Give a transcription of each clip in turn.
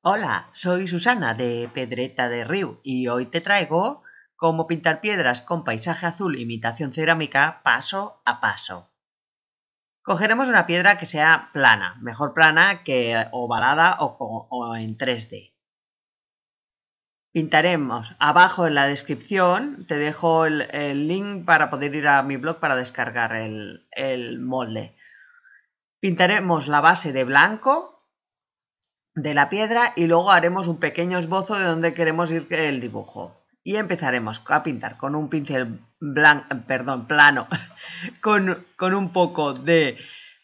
Hola, soy Susana de Pedreta de Riu y hoy te traigo cómo pintar piedras con paisaje azul imitación cerámica paso a paso. Cogeremos una piedra que sea plana, mejor plana que ovalada o en 3D. Pintaremos abajo en la descripción, te dejo el link para poder ir a mi blog para descargar el molde. Pintaremos la base de blanco de la piedra y luego haremos un pequeño esbozo de donde queremos ir el dibujo y empezaremos a pintar con un pincel plano con un poco de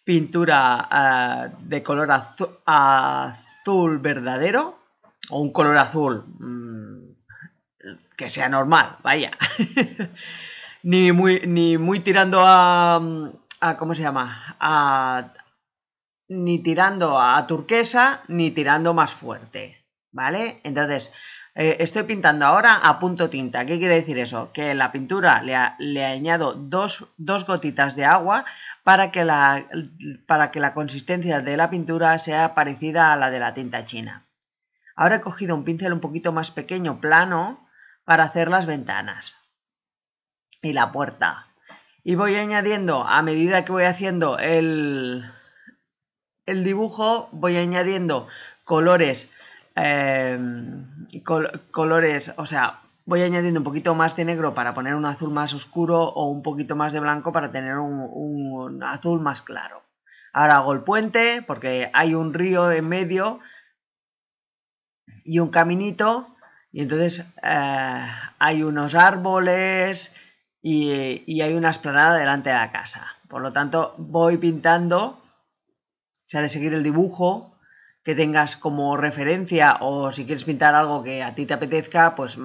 pintura de color azul verdadero o un color azul que sea normal, vaya. ni muy tirando a ¿cómo se llama? Ni tirando a turquesa ni tirando más fuerte, ¿vale? Entonces, estoy pintando ahora a punto tinta. ¿Qué quiere decir eso? Que la pintura le añado dos gotitas de agua para que la consistencia de la pintura sea parecida a la de la tinta china. Ahora he cogido un pincel un poquito más pequeño, plano, para hacer las ventanas y la puerta. Y voy añadiendo, a medida que voy haciendo el dibujo, voy añadiendo colores, o sea, voy añadiendo un poquito más de negro para poner un azul más oscuro o un poquito más de blanco para tener un azul más claro. Ahora hago el puente porque hay un río en medio y un caminito y entonces hay unos árboles y hay una explanada delante de la casa. Por lo tanto, voy pintando. Se ha de seguir el dibujo que tengas como referencia o si quieres pintar algo que a ti te apetezca, pues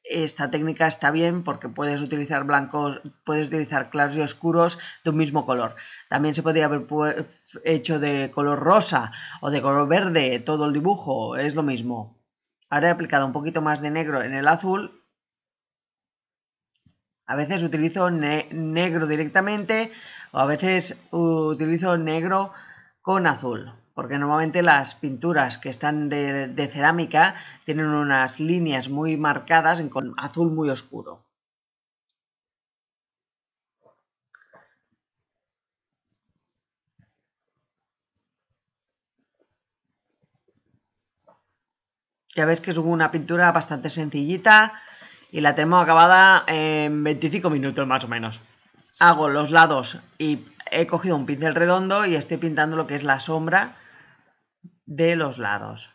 esta técnica está bien porque puedes utilizar blancos, puedes utilizar claros y oscuros de un mismo color. También se podría haber hecho de color rosa o de color verde todo el dibujo, es lo mismo. Ahora he aplicado un poquito más de negro en el azul. A veces utilizo negro directamente o a veces utilizo negro con azul, porque normalmente las pinturas que están de cerámica tienen unas líneas muy marcadas con azul muy oscuro. Ya ves que es una pintura bastante sencillita y la tenemos acabada en 25 minutos más o menos. Hago los lados y he cogido un pincel redondo y estoy pintando lo que es la sombra de los lados.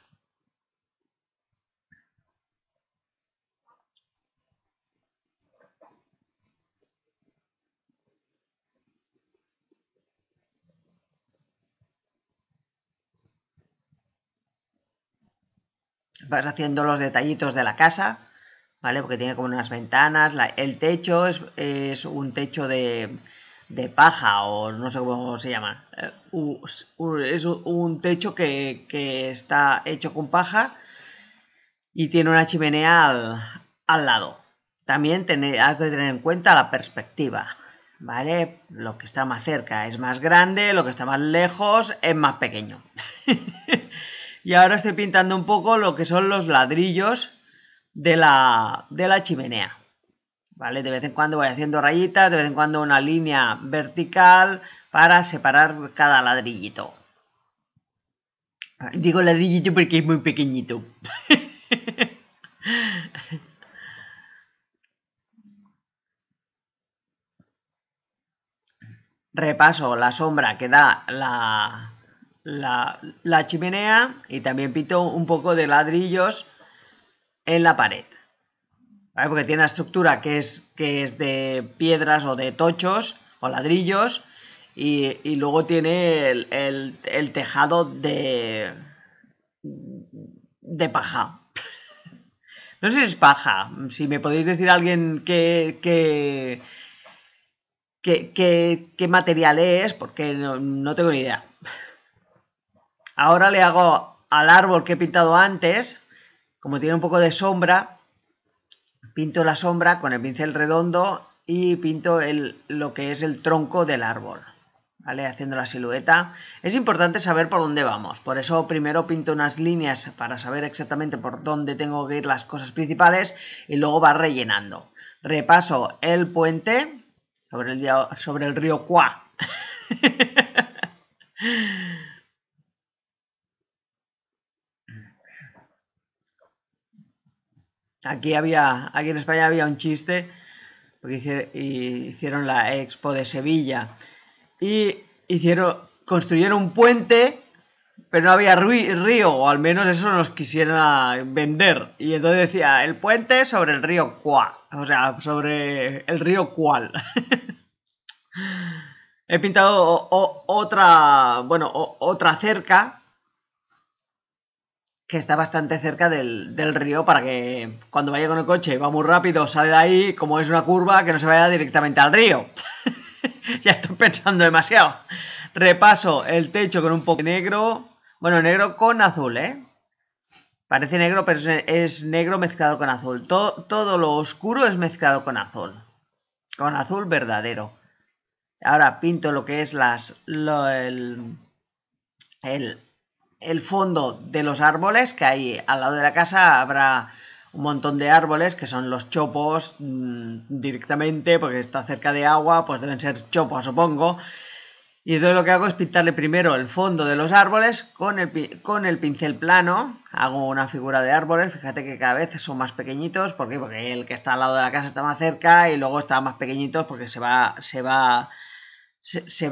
Vas haciendo los detallitos de la casa, ¿vale? Porque tiene como unas ventanas. El techo es un techo de paja o no sé cómo se llama. Es un techo que está hecho con paja y tiene una chimenea al lado. También has de tener en cuenta la perspectiva, ¿vale? Lo que está más cerca es más grande, lo que está más lejos es más pequeño. Y ahora estoy pintando un poco lo que son los ladrillos de la chimenea, ¿vale? De vez en cuando voy haciendo rayitas, de vez en cuando una línea vertical para separar cada ladrillito. Digo ladrillito porque es muy pequeñito. Repaso la sombra que da la chimenea y también pinto un poco de ladrillos en la pared, ¿vale? Porque tiene la estructura que es de piedras o de tochos o ladrillos y luego tiene el tejado de paja. No sé si es paja, si me podéis decir a alguien qué material es, porque no tengo ni idea. Ahora le hago al árbol que he pintado antes, como tiene un poco de sombra, pinto la sombra con el pincel redondo y pinto lo que es el tronco del árbol, ¿vale? Haciendo la silueta. Es importante saber por dónde vamos, por eso primero pinto unas líneas para saber exactamente por dónde tengo que ir las cosas principales y luego va rellenando. Repaso el puente sobre el río Cuá. Aquí en España había un chiste, porque hicieron la Expo de Sevilla y construyeron un puente, pero no había río, o al menos eso nos quisieran vender. Y entonces decía, el puente sobre el río Cuá, o sea, sobre el río Cual. He pintado otra cerca que está bastante cerca del río para que cuando vaya con el coche va muy rápido, sale de ahí, como es una curva, que no se vaya directamente al río. Ya estoy pensando demasiado. Repaso el techo con un poco de negro. Bueno, negro con azul, ¿eh? Parece negro, pero es negro mezclado con azul. Todo lo oscuro es mezclado con azul. Con azul verdadero. Ahora pinto lo que es el fondo de los árboles, que hay al lado de la casa habrá un montón de árboles que son los chopos directamente, porque está cerca de agua, pues deben ser chopos, supongo. Y entonces lo que hago es pintarle primero el fondo de los árboles con el pincel plano. Hago una figura de árboles, fíjate que cada vez son más pequeñitos. ¿Por qué? Porque el que está al lado de la casa está más cerca y luego está más pequeñitos porque se va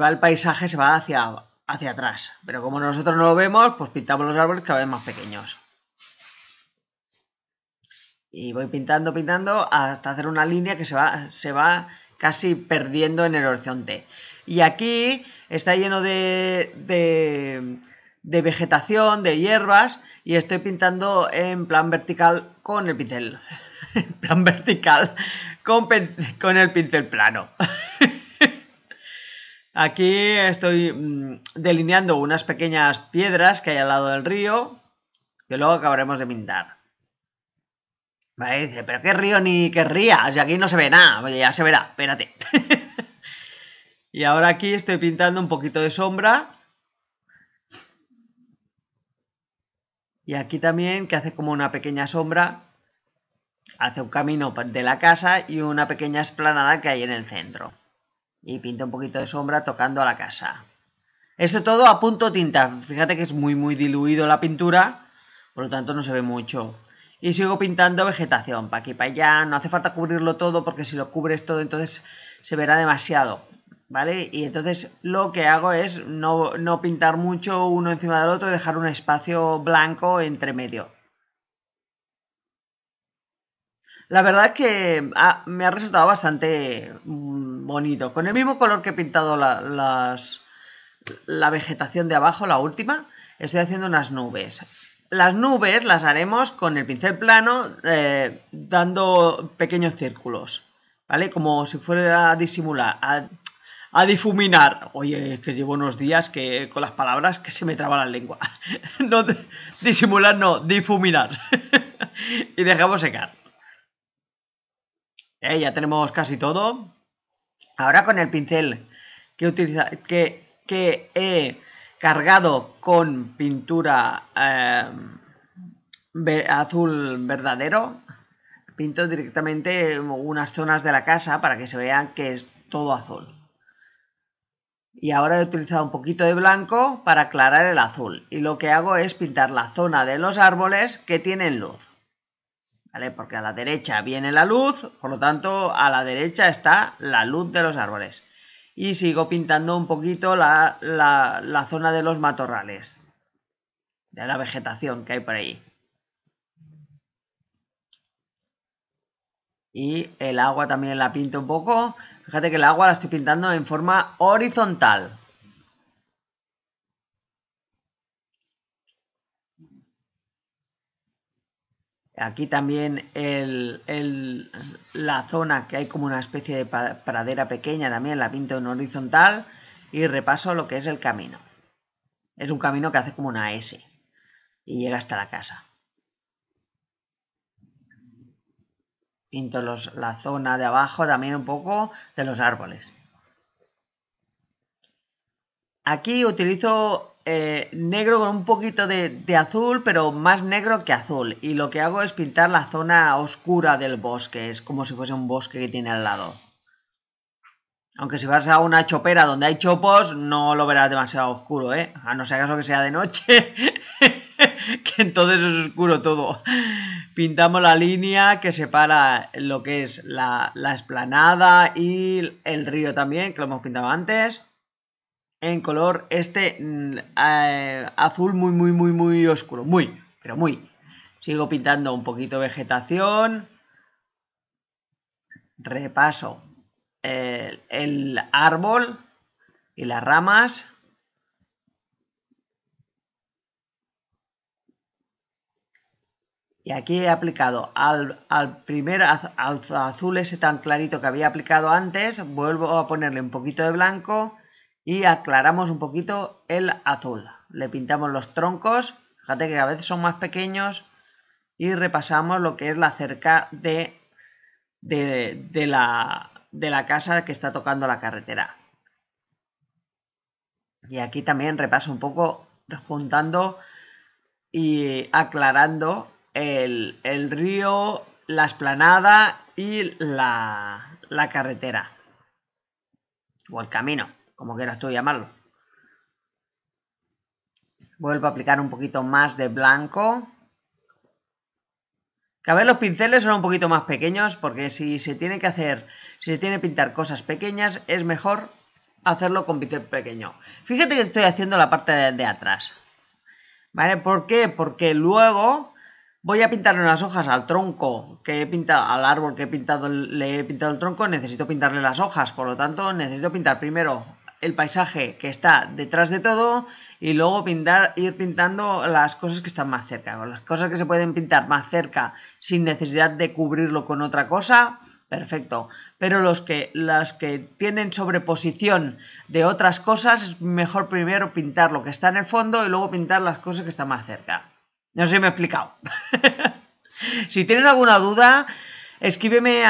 el paisaje, se va hacia atrás. Pero como nosotros no lo vemos, pues pintamos los árboles cada vez más pequeños. Y voy pintando hasta hacer una línea que se va casi perdiendo en el horizonte. Y aquí está lleno de vegetación, de hierbas, y estoy pintando en plan vertical con el pincel. En plan vertical con el pincel plano. Aquí estoy delineando unas pequeñas piedras que hay al lado del río, que luego acabaremos de pintar. Vale, dice, pero qué río ni qué ría, o sea, aquí no se ve nada. Oye, ya se verá, espérate. Y ahora aquí estoy pintando un poquito de sombra. Y aquí también, que hace como una pequeña sombra, hace un camino de la casa y una pequeña explanada que hay en el centro. Y pinta un poquito de sombra tocando a la casa. Eso todo a punto tinta. Fíjate que es muy diluido la pintura, por lo tanto no se ve mucho. Y sigo pintando vegetación, para aquí, para allá. No hace falta cubrirlo todo porque si lo cubres todo entonces se verá demasiado, ¿vale? Y entonces lo que hago es no pintar mucho uno encima del otro y dejar un espacio blanco entre medio. La verdad es que me ha resultado bastante bonito. Con el mismo color que he pintado la vegetación de abajo, la última, estoy haciendo unas nubes. Las nubes las haremos con el pincel plano, dando pequeños círculos, ¿vale? Como si fuera a disimular, a difuminar. Oye, es que llevo unos días que con las palabras que se me traba la lengua. No, disimular no, difuminar. Y dejamos secar. Ya tenemos casi todo. Ahora con el pincel que he cargado con pintura azul verdadero, pinto directamente unas zonas de la casa para que se vean que es todo azul. Y ahora he utilizado un poquito de blanco para aclarar el azul. Y lo que hago es pintar la zona de los árboles que tienen luz. ¿Vale? Porque a la derecha viene la luz, por lo tanto a la derecha está la luz de los árboles. Y sigo pintando un poquito la zona de los matorrales, de la vegetación que hay por ahí. Y el agua también la pinto un poco. Fíjate que el agua la estoy pintando en forma horizontal. Aquí también la zona que hay como una especie de pradera pequeña también la pinto en horizontal y repaso lo que es el camino. Es un camino que hace como una S y llega hasta la casa. Pinto la zona de abajo también un poco de los árboles. Aquí utilizo negro con un poquito de azul, pero más negro que azul. Y lo que hago es pintar la zona oscura del bosque. Es como si fuese un bosque que tiene al lado. Aunque si vas a una chopera donde hay chopos, no lo verás demasiado oscuro, ¿eh? A no ser caso que sea de noche, que entonces es oscuro todo. Pintamos la línea que separa lo que es la explanada y el río también, que lo hemos pintado antes. En color azul muy oscuro. Pero muy. Sigo pintando un poquito de vegetación. Repaso el árbol y las ramas. Y aquí he aplicado al primer azul ese tan clarito que había aplicado antes, vuelvo a ponerle un poquito de blanco y aclaramos un poquito el azul. Le pintamos los troncos, fíjate que a veces son más pequeños, y repasamos lo que es la cerca de la casa que está tocando la carretera. Y aquí también repaso un poco juntando y aclarando el río, la explanada y la carretera. O el camino, como quieras tú llamarlo. Vuelvo a aplicar un poquito más de blanco. Cada vez los pinceles son un poquito más pequeños porque si se tiene que pintar cosas pequeñas, es mejor hacerlo con pincel pequeño. Fíjate que estoy haciendo la parte de atrás. ¿Vale? ¿Por qué? Porque luego voy a pintarle unas hojas al tronco que he pintado, al árbol que he pintado, le he pintado el tronco, necesito pintarle las hojas, por lo tanto necesito pintar primero el paisaje que está detrás de todo y luego ir pintando las cosas que están más cerca. Las cosas que se pueden pintar más cerca sin necesidad de cubrirlo con otra cosa, perfecto. Pero las que tienen sobreposición de otras cosas, es mejor primero pintar lo que está en el fondo y luego pintar las cosas que están más cerca. No sé si me he explicado. Si tienes alguna duda, escríbeme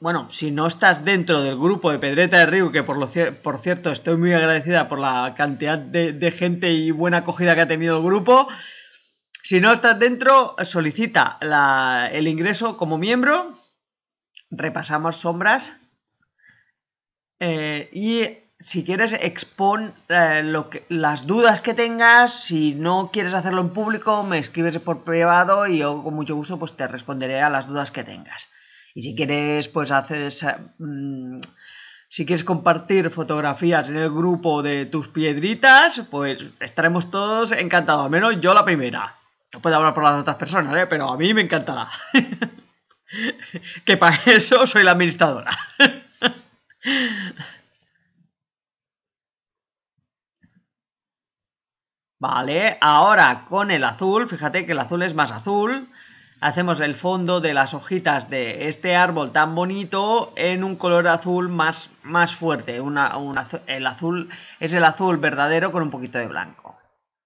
bueno, si no estás dentro del grupo de Pedreta de Río, que por cierto estoy muy agradecida por la cantidad de gente y buena acogida que ha tenido el grupo. Si no estás dentro, solicita el ingreso como miembro. Repasamos sombras. Y si quieres, expon las dudas que tengas. Si no quieres hacerlo en público, me escribes por privado y yo con mucho gusto pues te responderé a las dudas que tengas. Y si quieres, pues si quieres compartir fotografías en el grupo de tus piedritas, pues estaremos todos encantados. Al menos yo la primera. No puedo hablar por las otras personas, pero a mí me encantará. Que para eso soy la administradora. Vale, ahora con el azul, fíjate que el azul es más azul. Hacemos el fondo de las hojitas de este árbol tan bonito en un color azul más fuerte. El azul es el azul verdadero con un poquito de blanco.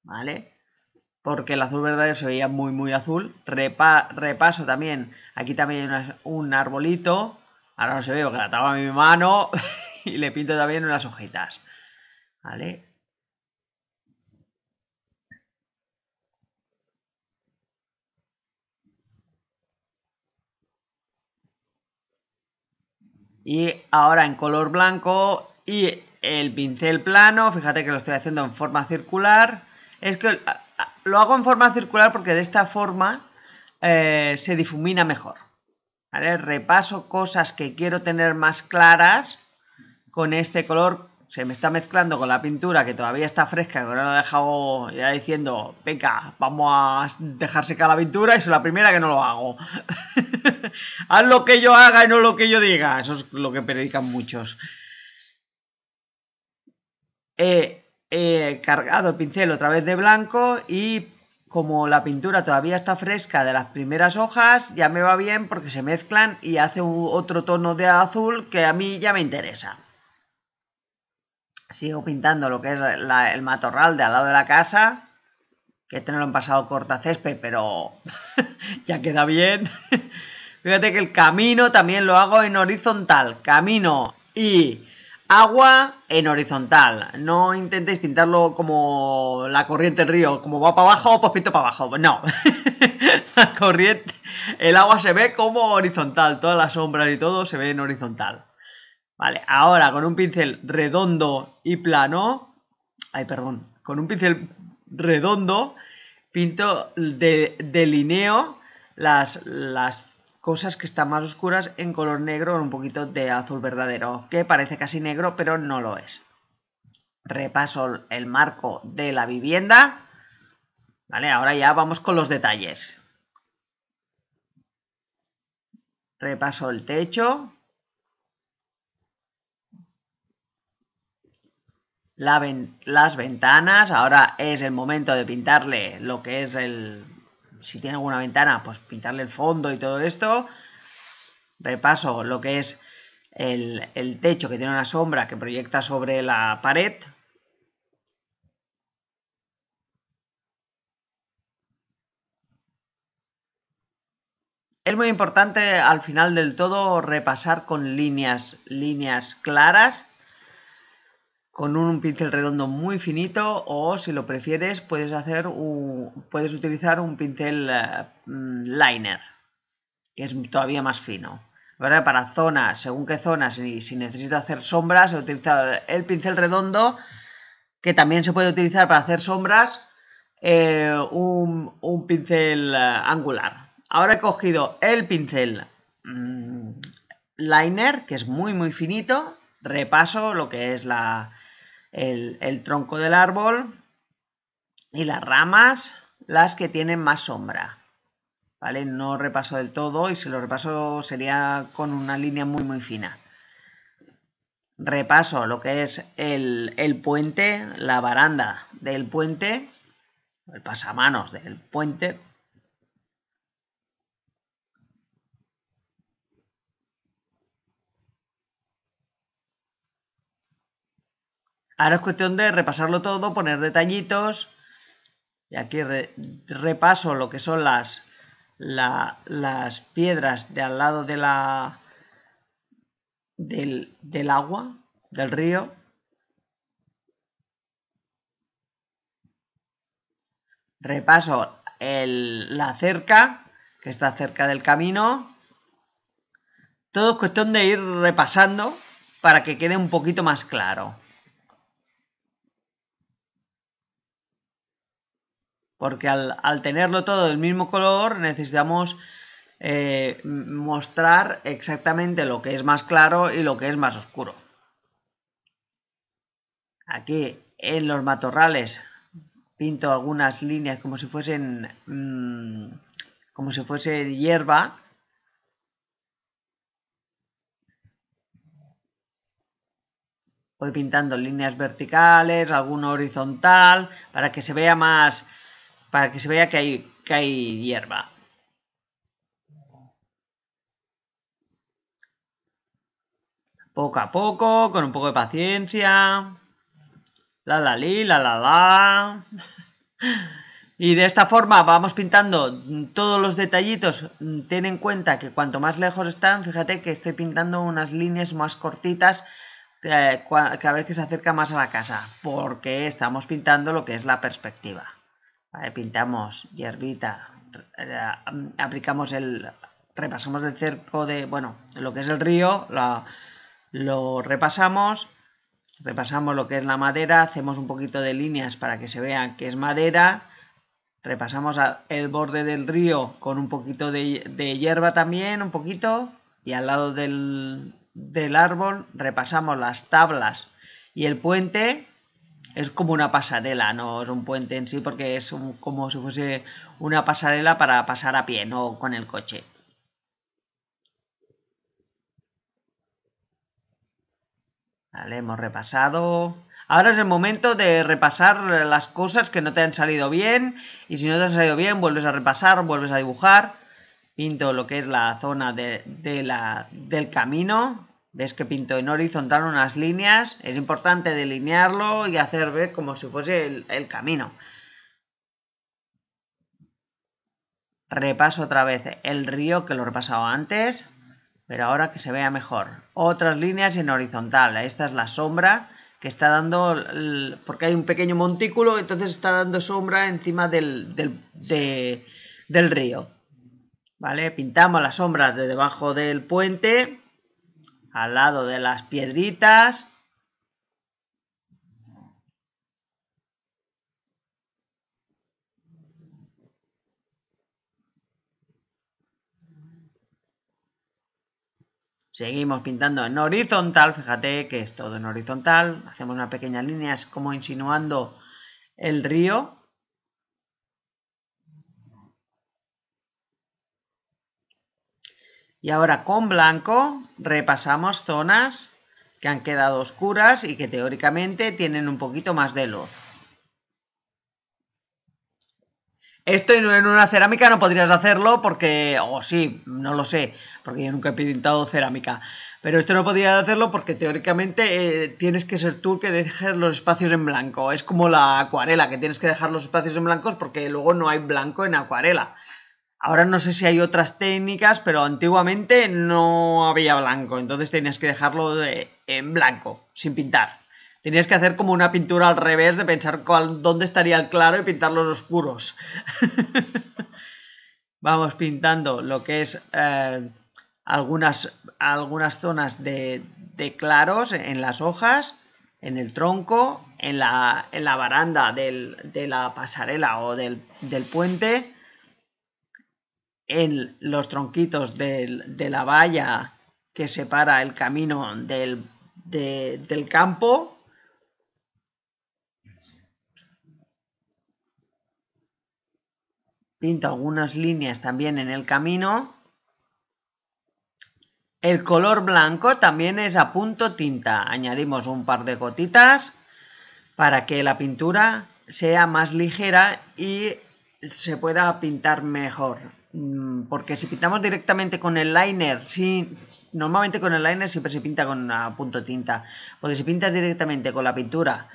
¿Vale? Porque el azul verdadero se veía muy azul. Repaso también. Aquí también hay un arbolito. Ahora no se ve, que la tapa mi mano. Y le pinto también unas hojitas. ¿Vale? Y ahora en color blanco y el pincel plano, fíjate que lo estoy haciendo en forma circular. Es que lo hago en forma circular porque de esta forma se difumina mejor. ¿Vale? Repaso cosas que quiero tener más claras con este color. Se me está mezclando con la pintura que todavía está fresca, que ahora lo he dejado ya diciendo, venga, vamos a dejar secar la pintura y soy la primera que no lo hago. Haz lo que yo haga y no lo que yo diga. Eso es lo que predican muchos. He cargado el pincel otra vez de blanco y como la pintura todavía está fresca de las primeras hojas, ya me va bien porque se mezclan y hace otro tono de azul que a mí ya me interesa. Sigo pintando lo que es el matorral de al lado de la casa, que este no lo han pasado cortacésped, pero ya queda bien. Fíjate que el camino también lo hago en horizontal, camino y Agua en horizontal. No intentéis pintarlo como la corriente del río. Como va para abajo, pues pinto para abajo. No. La corriente, el agua se ve como horizontal. Todas las sombras y todo se ve en horizontal. Vale, ahora con un pincel redondo y plano. Ay, perdón. Con un pincel redondo pinto, delineo las cosas que están más oscuras en color negro con un poquito de azul verdadero, que parece casi negro, pero no lo es. Repaso el marco de la vivienda. Vale, ahora ya vamos con los detalles. Repaso el techo. Las ventanas. Ahora es el momento de pintarle lo que es el... Si tiene alguna ventana, pues pintarle el fondo y todo esto. Repaso lo que es el techo, que tiene una sombra que proyecta sobre la pared. Es muy importante al final del todo repasar con líneas claras, con un pincel redondo muy finito, o si lo prefieres puedes utilizar un pincel liner, que es todavía más fino. ¿Verdad? Para zonas, según qué zonas, si necesito hacer sombras, he utilizado el pincel redondo, que también se puede utilizar para hacer sombras, un pincel angular. Ahora he cogido el pincel liner, que es muy finito. Repaso lo que es el tronco del árbol y las ramas, las que tienen más sombra. ¿Vale? No repaso del todo, y si lo repaso sería con una línea muy fina. Repaso lo que es el puente, la baranda del puente, el pasamanos del puente. Ahora es cuestión de repasarlo todo, poner detallitos. Y aquí repaso lo que son las piedras de al lado de del agua, del río. Repaso la cerca, que está cerca del camino. Todo es cuestión de ir repasando para que quede un poquito más claro. Porque al tenerlo todo del mismo color necesitamos mostrar exactamente lo que es más claro y lo que es más oscuro. Aquí en los matorrales pinto algunas líneas como si fuesen hierba. Voy pintando líneas verticales, alguno horizontal, para que se vea más, para que se vea que hay hierba. Poco a poco, con un poco de paciencia. La li, la. Y de esta forma vamos pintando todos los detallitos. Ten en cuenta que cuanto más lejos están, fíjate que estoy pintando unas líneas más cortitas cada vez que se acerca más a la casa, porque estamos pintando lo que es la perspectiva. Vale, pintamos hierbita, repasamos el cerco de, bueno, lo que es el río, lo repasamos lo que es la madera, hacemos un poquito de líneas para que se vea que es madera. Repasamos el borde del río con un poquito de hierba también, un poquito. Y al lado del árbol repasamos las tablas y el puente. Es como una pasarela, no es un puente en sí, porque es como si fuese una pasarela para pasar a pie, no con el coche. Vale, hemos repasado. Ahora es el momento de repasar las cosas que no te han salido bien, y si no te han salido bien vuelves a repasar, vuelves a dibujar. Pinto lo que es la zona del camino. Ves que pinto en horizontal unas líneas. Es importante delinearlo y hacer ver como si fuese el camino. Repaso otra vez el río, que lo he repasado antes. pero ahora que se vea mejor. Otras líneas en horizontal. Esta es la sombra que está dando, porque hay un pequeño montículo, entonces está dando sombra encima del río. ¿Vale? Pintamos la sombra de debajo del puente, al lado de las piedritas. Seguimos pintando en horizontal, fíjate que es todo en horizontal. Hacemos una pequeña línea, es como insinuando el río. Y ahora con blanco repasamos zonas que han quedado oscuras y que teóricamente tienen un poquito más de luz. Esto en una cerámica no podrías hacerlo porque, o sí, no lo sé, porque yo nunca he pintado cerámica. Pero esto no podrías hacerlo porque teóricamente tienes que ser tú el que dejes los espacios en blanco. Es como la acuarela, que tienes que dejar los espacios en blancos porque luego no hay blanco en acuarela. Ahora no sé si hay otras técnicas, pero antiguamente no había blanco, entonces tenías que dejarlo en blanco, sin pintar. Tenías que hacer como una pintura al revés de pensar dónde estaría el claro y pintar los oscuros. Vamos pintando lo que es algunas zonas de claros en las hojas, en el tronco, en la baranda de la pasarela o del puente, en los tronquitos de la valla que separa el camino del campo. Pinto algunas líneas también en el camino. El color blanco también es a punto tinta. Añadimos un par de gotitas para que la pintura sea más ligera y se pueda pintar mejor. Porque si pintamos directamente con el liner, normalmente con el liner siempre se pinta con a punto tinta. Porque si pintas directamente con la pintura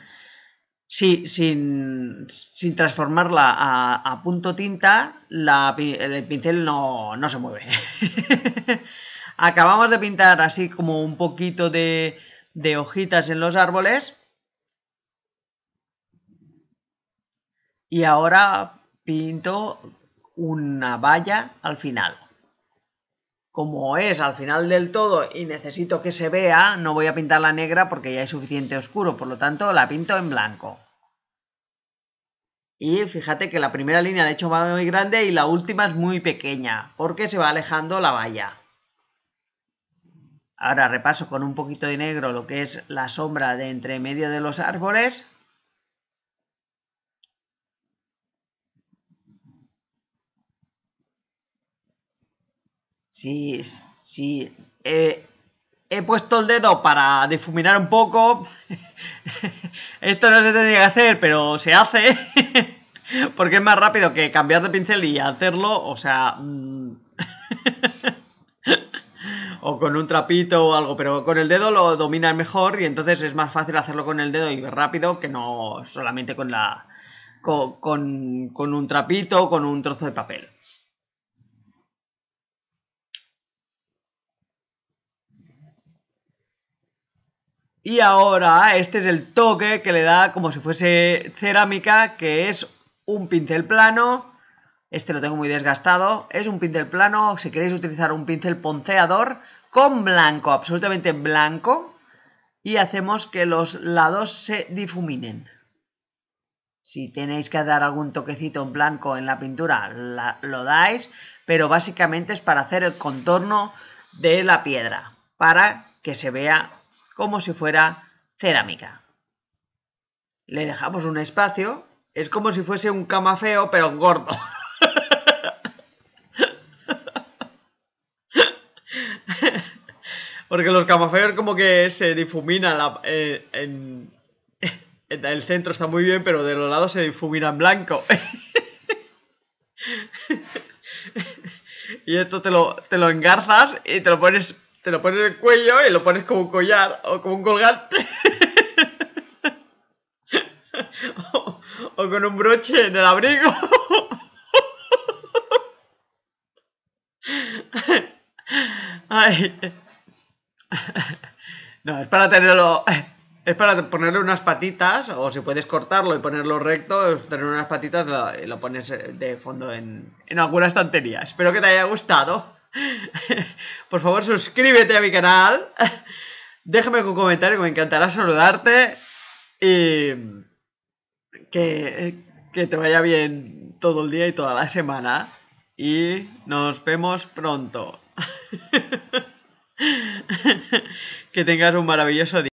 sin transformarla a punto tinta, el pincel no se mueve. Acabamos de pintar así como un poquito de hojitas en los árboles. Y ahora pinto una valla al final. Como es al final del todo y necesito que se vea, no voy a pintarla negra porque ya es suficiente oscuro, por lo tanto la pinto en blanco. Y fíjate que la primera línea la he hecho muy grande y la última es muy pequeña, porque se va alejando la valla. Ahora repaso con un poquito de negro lo que es la sombra de entre medio de los árboles. Sí. He puesto el dedo para difuminar un poco. Esto no se tendría que hacer, pero se hace. Porque es más rápido que cambiar de pincel y hacerlo. O sea... o con un trapito o algo. Pero con el dedo lo dominas mejor y entonces es más fácil hacerlo con el dedo y rápido que no solamente con un trapito o con un trozo de papel. Y ahora este es el toque que le da como si fuese cerámica, que es un pincel plano. Este lo tengo muy desgastado. Es un pincel plano. Si queréis utilizar un pincel ponceador con blanco, absolutamente blanco. Y hacemos que los lados se difuminen. Si tenéis que dar algún toquecito en blanco en la pintura, lo dais. Pero básicamente es para hacer el contorno de la piedra. Para que se vea como si fuera cerámica. Le dejamos un espacio. Es como si fuese un camafeo, pero gordo. Porque los camafeos como que se difuminan el centro está muy bien, pero de los lados se difumina en blanco. Y esto te lo engarzas y te lo pones en el cuello y lo pones como un collar o como un colgante. o con un broche en el abrigo. Ay. No, es para tenerlo... Es para ponerle unas patitas, o si puedes cortarlo y ponerlo recto, tener unas patitas y lo pones de fondo en alguna estantería. Espero que te haya gustado. Por favor, suscríbete a mi canal. Déjame un comentario, que me encantará saludarte. Y que te vaya bien todo el día y toda la semana. Y nos vemos pronto. Que tengas un maravilloso día.